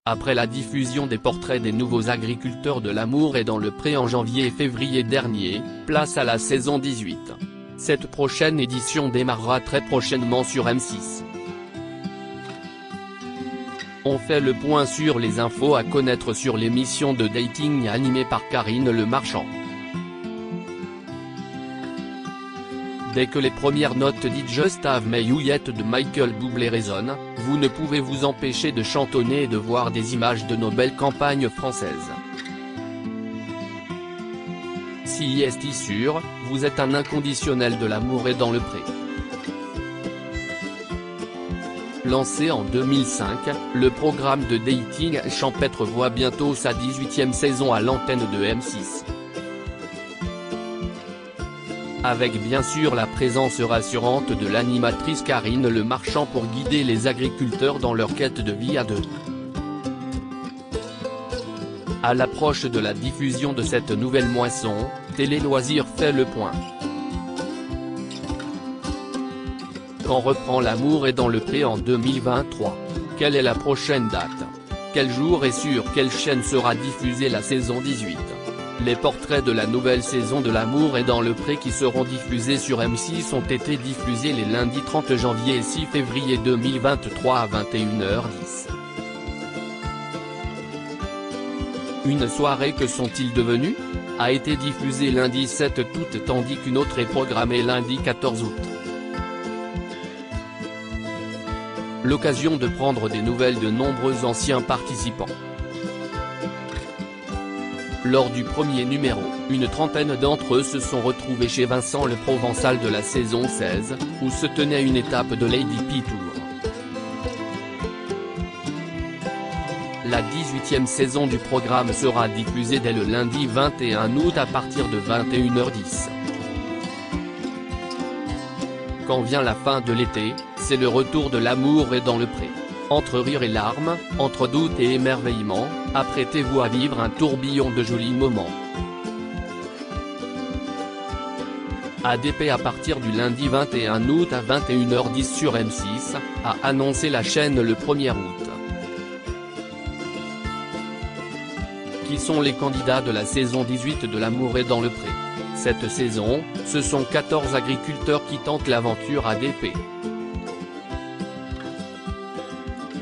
Après la diffusion des portraits des nouveaux agriculteurs de l'amour et dans le pré en janvier et février dernier, place à la saison 18. Cette prochaine édition démarrera très prochainement sur M6. On fait le point sur les infos à connaître sur l'émission de dating animée par Karine Le Marchand. Dès que les premières notes d'It Just Have Me You Yet de Michael Bublé résonnent, vous ne pouvez vous empêcher de chantonner et de voir des images de nos belles campagnes françaises. Si y est sûr, vous êtes un inconditionnel de l'amour et dans le pré. Lancé en 2005, le programme de dating champêtre voit bientôt sa 18e saison à l'antenne de M6. Avec bien sûr la présence rassurante de l'animatrice Karine Le Marchand pour guider les agriculteurs dans leur quête de vie à deux. À l'approche de la diffusion de cette nouvelle moisson, Télé Loisirs fait le point. Quand reprend l'amour et dans le pré en 2023 ? Quelle est la prochaine date ? Quel jour et sur quelle chaîne sera diffusée la saison 18 ? Les portraits de la nouvelle saison de l'amour et dans le pré qui seront diffusés sur M6 ont été diffusés les lundis 30 janvier et 6 février 2023 à 21h10. Une soirée que sont-ils devenus ? A été diffusée lundi 7 août tandis qu'une autre est programmée lundi 14 août. L'occasion de prendre des nouvelles de nombreux anciens participants. Lors du premier numéro, une trentaine d'entre eux se sont retrouvés chez Vincent Le Provençal de la saison 16, où se tenait une étape de Lady P Tour. La 18e saison du programme sera diffusée dès le lundi 21 août à partir de 21h10. Quand vient la fin de l'été, c'est le retour de l'amour et dans le pré. Entre rire et larmes, entre doute et émerveillement, apprêtez-vous à vivre un tourbillon de jolis moments. ADP à partir du lundi 21 août à 21h10 sur M6, a annoncé la chaîne le 1er août. Qui sont les candidats de la saison 18 de l'amour et dans le pré ? Cette saison, ce sont 14 agriculteurs qui tentent l'aventure ADP.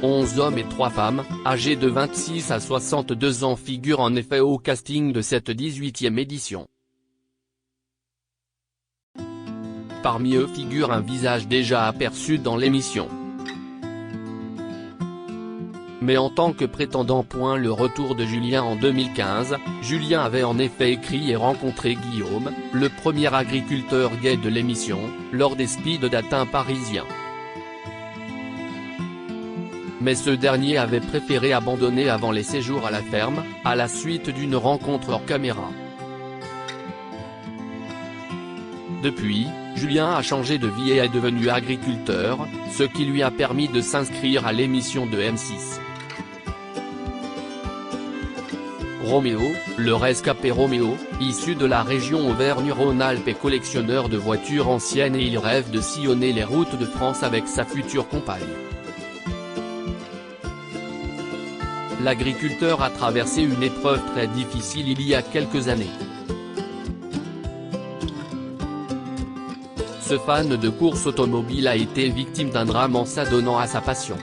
11 hommes et 3 femmes, âgés de 26 à 62 ans figurent en effet au casting de cette 18e édition. Parmi eux figure un visage déjà aperçu dans l'émission. Mais en tant que prétendant point le retour de Julien en 2015, Julien avait en effet écrit et rencontré Guillaume, le premier agriculteur gay de l'émission, lors des speed dating parisiens. Mais ce dernier avait préféré abandonner avant les séjours à la ferme, à la suite d'une rencontre hors caméra. Depuis, Julien a changé de vie et est devenu agriculteur, ce qui lui a permis de s'inscrire à l'émission de M6. Roméo, le rescapé Roméo, issu de la région Auvergne-Rhône-Alpes est collectionneur de voitures anciennes et il rêve de sillonner les routes de France avec sa future compagne. L'agriculteur a traversé une épreuve très difficile il y a quelques années. Ce fan de course automobile a été victime d'un drame en s'adonnant à sa passion.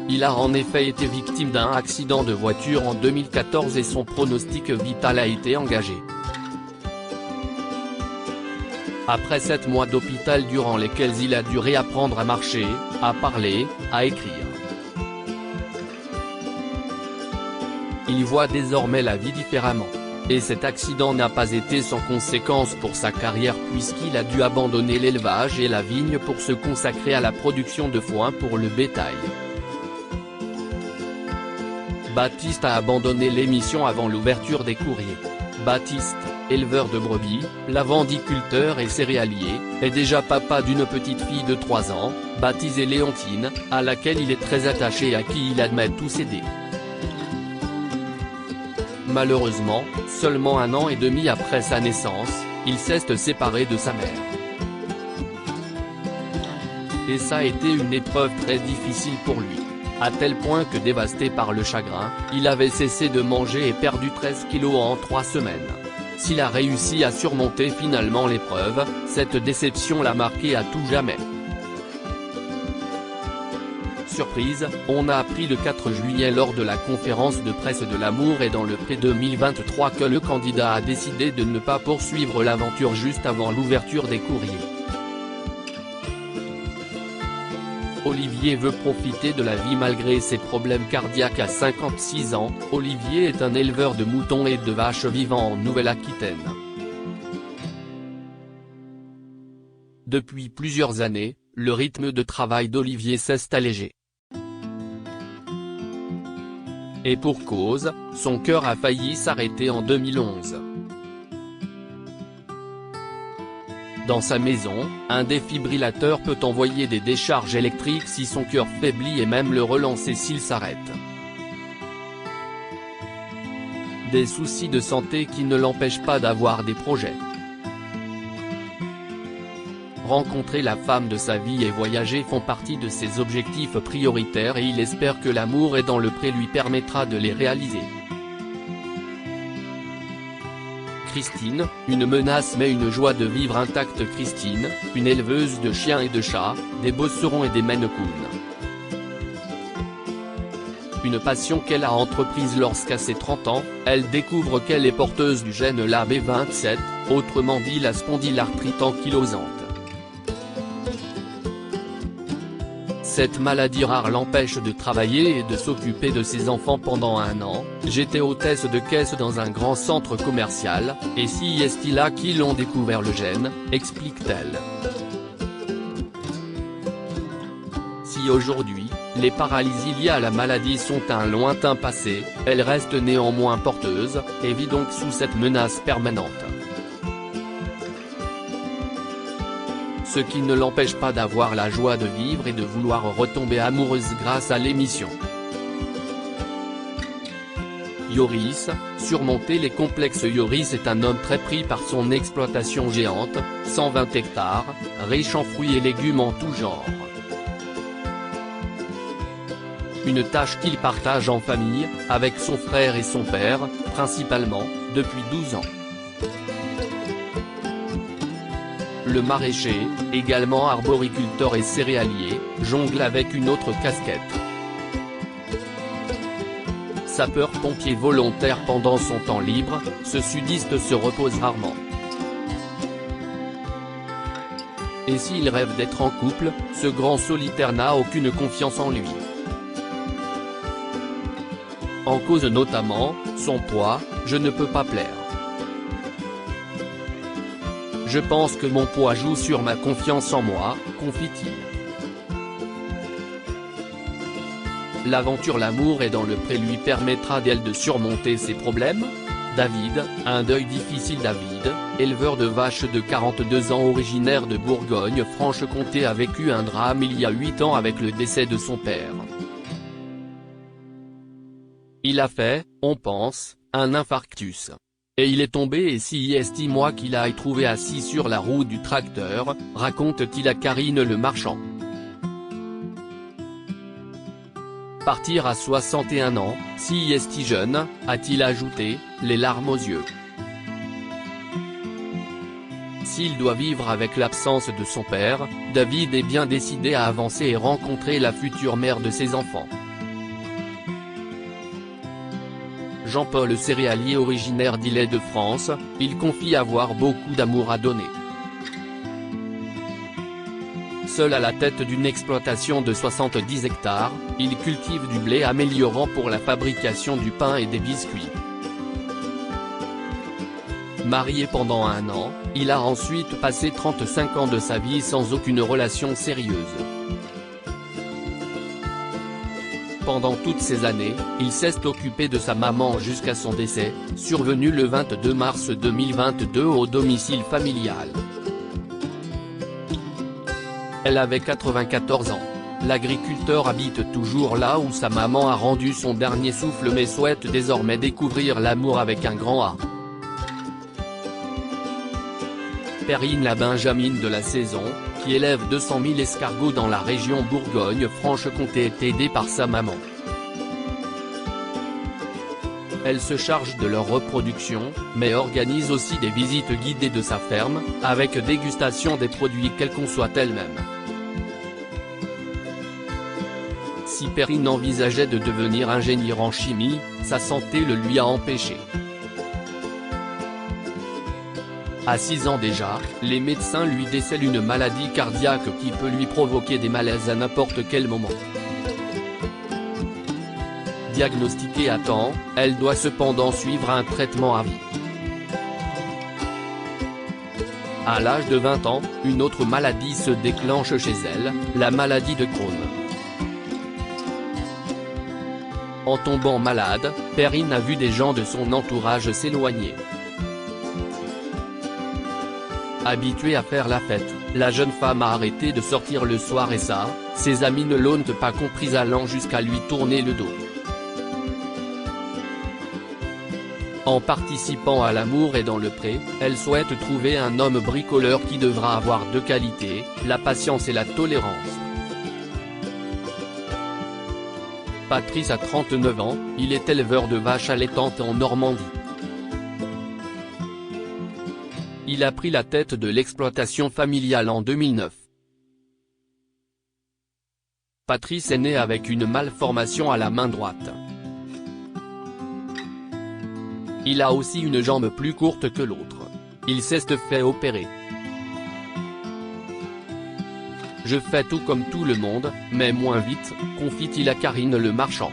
Il a en effet été victime d'un accident de voiture en 2014 et son pronostic vital a été engagé. Après 7 mois d'hôpital durant lesquels il a dû réapprendre à marcher, à parler, à écrire. Il voit désormais la vie différemment. Et cet accident n'a pas été sans conséquence pour sa carrière puisqu'il a dû abandonner l'élevage et la vigne pour se consacrer à la production de foin pour le bétail. Baptiste a abandonné l'émission avant l'ouverture des courriers. Baptiste, éleveur de brebis, lavandiculteur et céréalier, est déjà papa d'une petite fille de 3 ans, baptisée Léontine, à laquelle il est très attaché et à qui il admet tout céder. Malheureusement, seulement 1 an et demi après sa naissance, il s'est séparé de sa mère. Et ça a été une épreuve très difficile pour lui. à tel point que dévasté par le chagrin, il avait cessé de manger et perdu 13 kilos en 3 semaines. S'il a réussi à surmonter finalement l'épreuve, cette déception l'a marqué à tout jamais. Surprise, on a appris le 4 juillet lors de la conférence de presse de l'Amour et dans le Pré 2023 que le candidat a décidé de ne pas poursuivre l'aventure juste avant l'ouverture des courriers. Olivier veut profiter de la vie malgré ses problèmes cardiaques à 56 ans. Olivier est un éleveur de moutons et de vaches vivant en Nouvelle-Aquitaine. Depuis plusieurs années, le rythme de travail d'Olivier s'est allégé. Et pour cause, son cœur a failli s'arrêter en 2011. Dans sa maison, un défibrillateur peut envoyer des décharges électriques si son cœur faiblit et même le relancer s'il s'arrête. Des soucis de santé qui ne l'empêchent pas d'avoir des projets. Rencontrer la femme de sa vie et voyager font partie de ses objectifs prioritaires et il espère que l'amour est dans le pré lui permettra de les réaliser. Christine, une menace mais une joie de vivre intacte. Christine, une éleveuse de chiens et de chats, des bosserons et des maine-coons. Une passion qu'elle a entreprise lorsqu'à ses 30 ans, elle découvre qu'elle est porteuse du gène LAB27, autrement dit la spondylarthrite ankylosante. Cette maladie rare l'empêche de travailler et de s'occuper de ses enfants pendant 1 an. J'étais hôtesse de caisse dans un grand centre commercial, et si est là qui l'ont découvert le gène, explique-t-elle. Si aujourd'hui, les paralysies liées à la maladie sont un lointain passé, elle reste néanmoins porteuse, et vit donc sous cette menace permanente. Ce qui ne l'empêche pas d'avoir la joie de vivre et de vouloir retomber amoureuse grâce à l'émission. Yoris, surmonter les complexes. Yoris est un homme très pris par son exploitation géante, 120 hectares, riche en fruits et légumes en tout genre. Une tâche qu'il partage en famille, avec son frère et son père, principalement, depuis 12 ans. Le maraîcher, également arboriculteur et céréalier, jongle avec une autre casquette. Sapeur-pompier volontaire pendant son temps libre, ce sudiste se repose rarement. Et s'il rêve d'être en couple, ce grand solitaire n'a aucune confiance en lui. En cause notamment, son poids, je ne peux pas plaire. Je pense que mon poids joue sur ma confiance en moi, confie-t-il. L'aventure L'amour est dans le pré lui permettra d'elle de surmonter ses problèmes. David, un deuil difficile. David, éleveur de vaches de 42 ans originaire de Bourgogne-Franche-Comté, a vécu un drame il y a 8 ans avec le décès de son père. Il a fait, on pense, un infarctus. Et il est tombé et si estime-moi qu'il a trouvé assis sur la roue du tracteur, raconte-t-il à Karine Le Marchand. Partir à 61 ans, si est jeune, a-t-il ajouté, les larmes aux yeux. S'il doit vivre avec l'absence de son père, David est bien décidé à avancer et rencontrer la future mère de ses enfants. Jean-Paul, céréalier originaire d'Île-de-France, il confie avoir beaucoup d'amour à donner. Seul à la tête d'une exploitation de 70 hectares, il cultive du blé améliorant pour la fabrication du pain et des biscuits. Marié pendant 1 an, il a ensuite passé 35 ans de sa vie sans aucune relation sérieuse. Pendant toutes ces années, il s'est occupé de sa maman jusqu'à son décès, survenu le 22 mars 2022 au domicile familial. Elle avait 94 ans. L'agriculteur habite toujours là où sa maman a rendu son dernier souffle mais souhaite désormais découvrir l'amour avec un grand A. Perrine, la benjamine de la saison, qui élève 200 000 escargots dans la région Bourgogne-Franche-Comté, est aidée par sa maman. Elle se charge de leur reproduction, mais organise aussi des visites guidées de sa ferme, avec dégustation des produits qu'elle conçoit elle-même. Si Perrine envisageait de devenir ingénieur en chimie, sa santé le lui a empêché. À 6 ans déjà, les médecins lui décèlent une maladie cardiaque qui peut lui provoquer des malaises à n'importe quel moment. Diagnostiquée à temps, elle doit cependant suivre un traitement à vie. À l'âge de 20 ans, une autre maladie se déclenche chez elle, la maladie de Crohn. En tombant malade, Perrine a vu des gens de son entourage s'éloigner. Habituée à faire la fête, la jeune femme a arrêté de sortir le soir et ça, ses amis ne l'ont pas compris, allant jusqu'à lui tourner le dos. En participant à l'amour et dans le pré, elle souhaite trouver un homme bricoleur qui devra avoir deux qualités, la patience et la tolérance. Patrice a 39 ans, il est éleveur de vaches allaitantes en Normandie. Il a pris la tête de l'exploitation familiale en 2009. Patrice est né avec une malformation à la main droite. Il a aussi une jambe plus courte que l'autre. Il s'est fait opérer. Je fais tout comme tout le monde, mais moins vite, confie-t-il à Karine Le Marchand.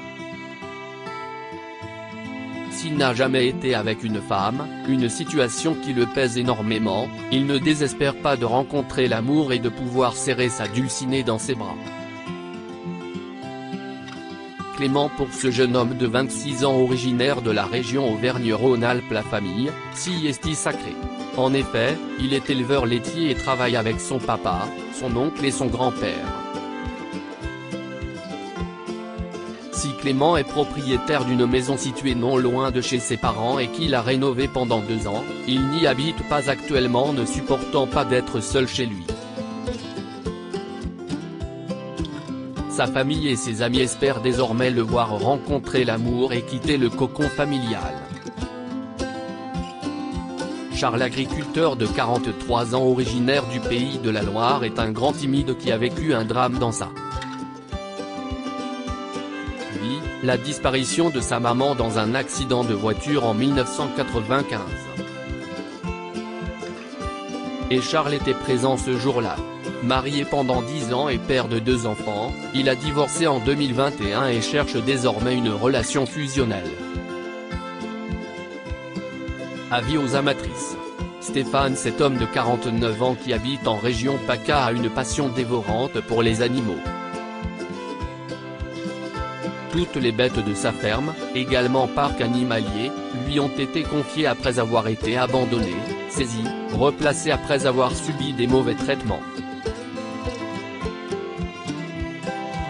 S'il n'a jamais été avec une femme, une situation qui le pèse énormément, il ne désespère pas de rencontrer l'amour et de pouvoir serrer sa dulcinée dans ses bras. Clément. Pour ce jeune homme de 26 ans originaire de la région Auvergne-Rhône-Alpes, la famille, si est sacrée. En effet, il est éleveur laitier et travaille avec son papa, son oncle et son grand-père. Si Clément est propriétaire d'une maison située non loin de chez ses parents et qu'il a rénové pendant 2 ans, il n'y habite pas actuellement, ne supportant pas d'être seul chez lui. Sa famille et ses amis espèrent désormais le voir rencontrer l'amour et quitter le cocon familial. Charles, agriculteur de 43 ans originaire du pays de la Loire, est un grand timide qui a vécu un drame dans sa vie, la disparition de sa maman dans un accident de voiture en 1995. Et Charles était présent ce jour-là. Marié pendant 10 ans et père de 2 enfants, il a divorcé en 2021 et cherche désormais une relation fusionnelle. Avis aux amatrices. Stéphane, cet homme de 49 ans qui habite en région PACA, a une passion dévorante pour les animaux. Toutes les bêtes de sa ferme, également parc animalier, lui ont été confiées après avoir été abandonnées, saisies, replacées après avoir subi des mauvais traitements.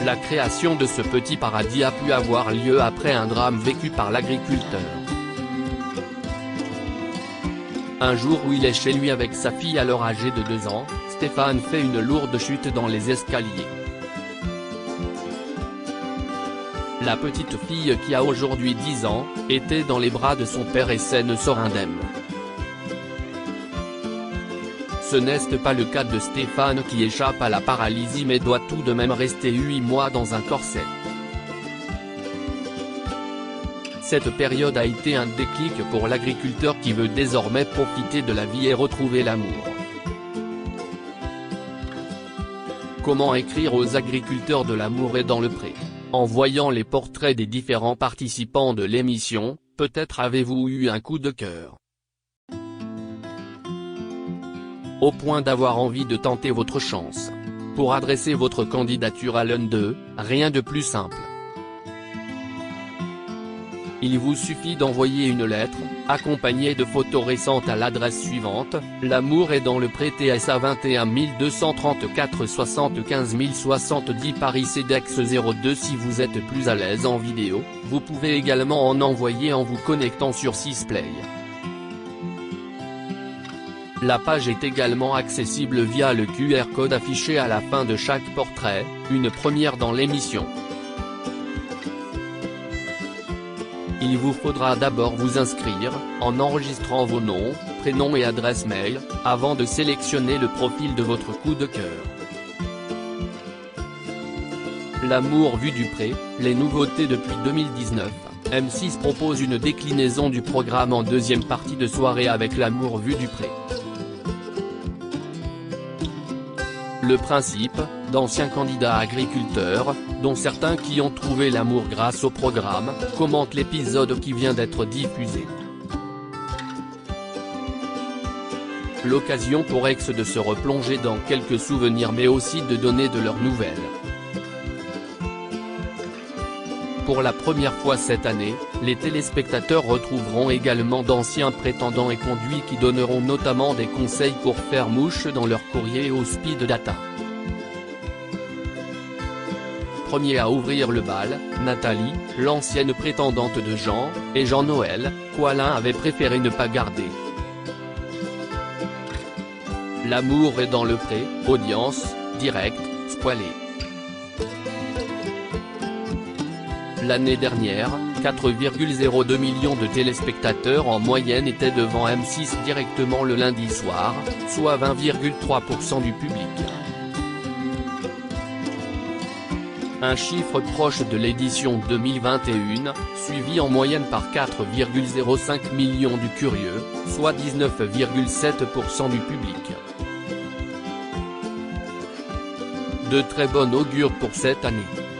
La création de ce petit paradis a pu avoir lieu après un drame vécu par l'agriculteur. Un jour où il est chez lui avec sa fille alors âgée de 2 ans, Stéphane fait une lourde chute dans les escaliers. La petite fille, qui a aujourd'hui 10 ans, était dans les bras de son père et saine sort indemne. Ce n'est pas le cas de Stéphane qui échappe à la paralysie mais doit tout de même rester 8 mois dans un corset. Cette période a été un déclic pour l'agriculteur qui veut désormais profiter de la vie et retrouver l'amour. Comment écrire aux agriculteurs de l'amour et dans le pré? En voyant les portraits des différents participants de l'émission, peut-être avez-vous eu un coup de cœur. Au point d'avoir envie de tenter votre chance. Pour adresser votre candidature à l'un d'eux, rien de plus simple. Il vous suffit d'envoyer une lettre, accompagnée de photos récentes à l'adresse suivante: L'Amour est dans le pré, TSA 21 234 75 070 Paris CEDEX 02. Si vous êtes plus à l'aise en vidéo, vous pouvez également en envoyer en vous connectant sur Sisplay. La page est également accessible via le QR code affiché à la fin de chaque portrait, une première dans l'émission. Il vous faudra d'abord vous inscrire, en enregistrant vos noms, prénoms et adresse mail, avant de sélectionner le profil de votre coup de cœur. L'amour vu du pré, les nouveautés depuis 2019. M6 propose une déclinaison du programme en deuxième partie de soirée avec l'amour vu du pré. Le principe, d'anciens candidats agriculteurs, dont certains qui ont trouvé l'amour grâce au programme, commentent l'épisode qui vient d'être diffusé. L'occasion pour Ex de se replonger dans quelques souvenirs mais aussi de donner de leurs nouvelles. Pour la première fois cette année, les téléspectateurs retrouveront également d'anciens prétendants et conduits qui donneront notamment des conseils pour faire mouche dans leur courrier au speed data. Premier à ouvrir le bal, Nathalie, l'ancienne prétendante de Jean, et Jean-Noël, qu'Alain avait préféré ne pas garder. L'amour est dans le pré, audience, direct, spoilé. L'année dernière, 4,02 millions de téléspectateurs en moyenne étaient devant M6 directement le lundi soir, soit 20,3% du public. Un chiffre proche de l'édition 2021, suivi en moyenne par 4,05 millions du curieux, soit 19,7% du public. De très bon augure pour cette année.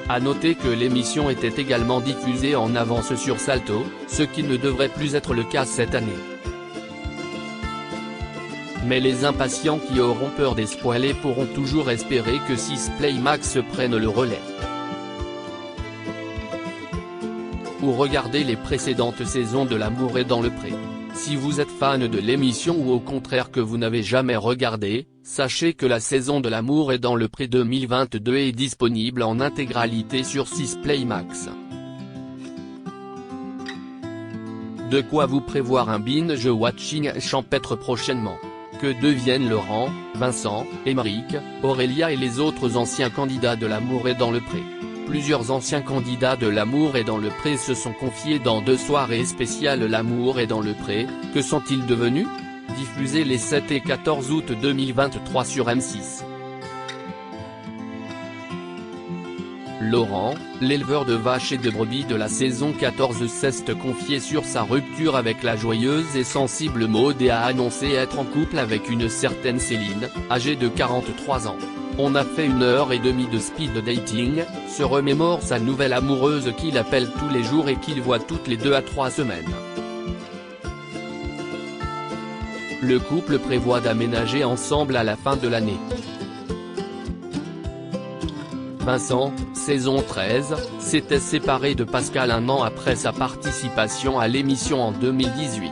À noter que l'émission était également diffusée en avance sur Salto, ce qui ne devrait plus être le cas cette année. Mais les impatients qui auront peur des spoilés pourront toujours espérer que 6 Play Max prenne le relais. Ou regarder les précédentes saisons de L'amour est dans le pré. Si vous êtes fan de l'émission ou au contraire que vous n'avez jamais regardé, sachez que la saison de L'amour est dans le pré 2022 est disponible en intégralité sur 6 Play Max. De quoi vous prévoir un binge-watching champêtre prochainement. Que deviennent Laurent, Vincent, Émeric, Aurélia et les autres anciens candidats de L'amour est dans le pré. Plusieurs anciens candidats de L'amour est dans le pré se sont confiés dans 2 soirées spéciales L'amour est dans le pré. Que sont-ils devenus ? Diffusés les 7 et 14 août 2023 sur M6. Laurent, l'éleveur de vaches et de brebis de la saison 14 s'est confié sur sa rupture avec la joyeuse et sensible Maud et a annoncé être en couple avec une certaine Céline, âgée de 43 ans. On a fait 1h30 de speed dating, se remémore sa nouvelle amoureuse qu'il appelle tous les jours et qu'il voit toutes les 2 à 3 semaines. Le couple prévoit d'aménager ensemble à la fin de l'année. Vincent, saison 13, s'était séparé de Pascal un an après sa participation à l'émission en 2018.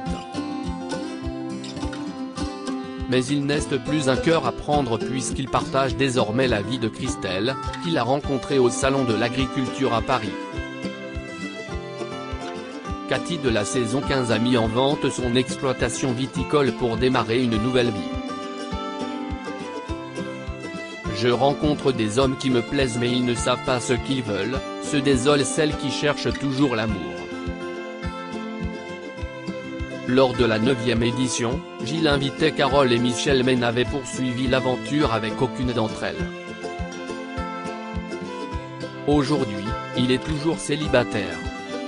Mais il n'est plus un cœur à prendre puisqu'il partage désormais la vie de Christelle, qu'il a rencontrée au Salon de l'Agriculture à Paris. Cathy de la saison 15 a mis en vente son exploitation viticole pour démarrer une nouvelle vie. Je rencontre des hommes qui me plaisent mais ils ne savent pas ce qu'ils veulent, se désole celle qui cherche toujours l'amour. Lors de la 9e édition, Gilles invitait Carole et Michel mais n'avait poursuivi l'aventure avec aucune d'entre elles. Aujourd'hui, il est toujours célibataire.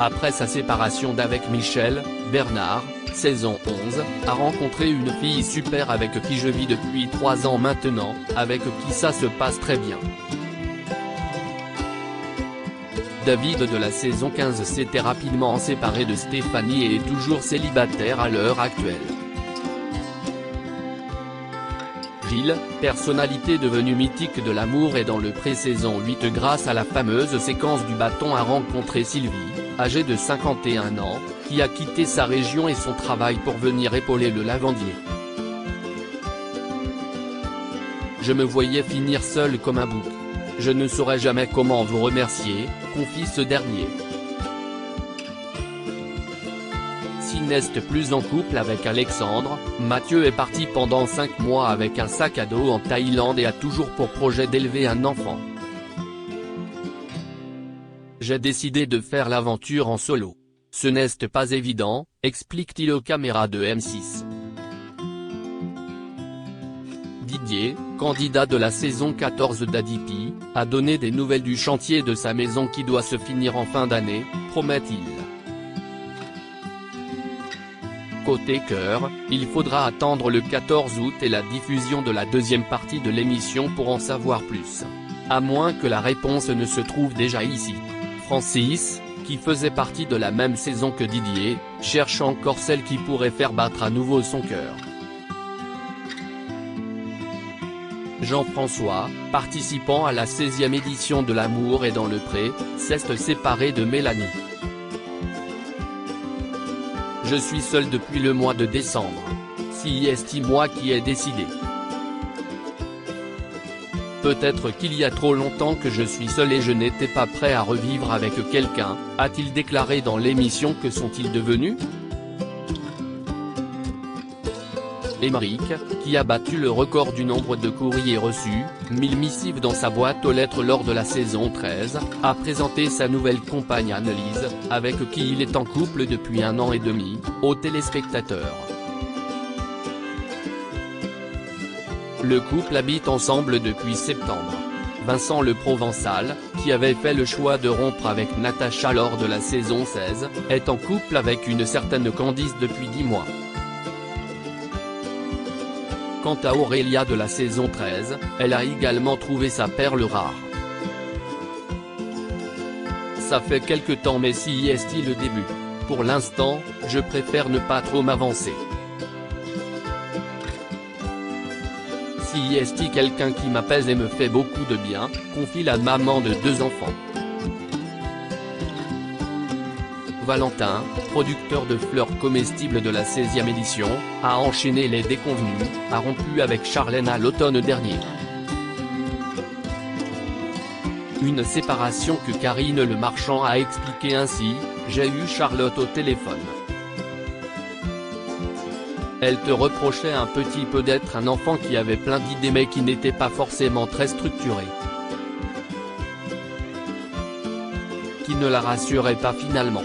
Après sa séparation d'avec Michel, Bernard, saison 11, a rencontré une fille super avec qui je vis depuis 3 ans maintenant, avec qui ça se passe très bien. David de la saison 15 s'était rapidement séparé de Stéphanie et est toujours célibataire à l'heure actuelle. Gilles, personnalité devenue mythique de L'amour est dans le pré-saison 8 grâce à la fameuse séquence du bâton a rencontré Sylvie, âgée de 51 ans, qui a quitté sa région et son travail pour venir épauler le lavandier. Je me voyais finir seul comme un bouc. Je ne saurais jamais comment vous remercier, confie ce dernier. Signe n'est plus en couple avec Alexandre. Mathieu est parti pendant 5 mois avec un sac à dos en Thaïlande et a toujours pour projet d'élever un enfant. J'ai décidé de faire l'aventure en solo. Ce n'est pas évident, explique-t-il aux caméras de M6. Didier, candidat de la saison 14 d'ADP, a donné des nouvelles du chantier de sa maison qui doit se finir en fin d'année, promet-il. Côté cœur, il faudra attendre le 14 août et la diffusion de la deuxième partie de l'émission pour en savoir plus. À moins que la réponse ne se trouve déjà ici. Francis, qui faisait partie de la même saison que Didier, cherche encore celle qui pourrait faire battre à nouveau son cœur. Jean-François, participant à la 16e édition de L'amour est dans le pré, s'est séparé de Mélanie. Je suis seul depuis le mois de décembre. C'est moi qui ai décidé. Peut-être qu'il y a trop longtemps que je suis seul et je n'étais pas prêt à revivre avec quelqu'un, a-t-il déclaré dans l'émission Que sont-ils devenus ? Émeric, qui a battu le record du nombre de courriers reçus, 1000 missives dans sa boîte aux lettres lors de la saison 13, a présenté sa nouvelle compagne Annelise, avec qui il est en couple depuis 1 an et demi, aux téléspectateurs. Le couple habite ensemble depuis septembre. Vincent Le Provençal, qui avait fait le choix de rompre avec Natacha lors de la saison 16, est en couple avec une certaine Candice depuis 10 mois. Quant à Aurélia de la saison 13, elle a également trouvé sa perle rare. Ça fait quelque temps mais si est le début. Pour l'instant, je préfère ne pas trop m'avancer. Si est quelqu'un qui m'apaise et me fait beaucoup de bien, confie la maman de 2 enfants. Valentin, producteur de fleurs comestibles de la 16e édition, a enchaîné les déconvenus, a rompu avec Charlène à l'automne dernier. Une séparation que Karine Le Marchand a expliqué ainsi: « J'ai eu Charlotte au téléphone. Elle te reprochait un petit peu d'être un enfant qui avait plein d'idées mais qui n'était pas forcément très structuré. Qui ne la rassurait pas finalement.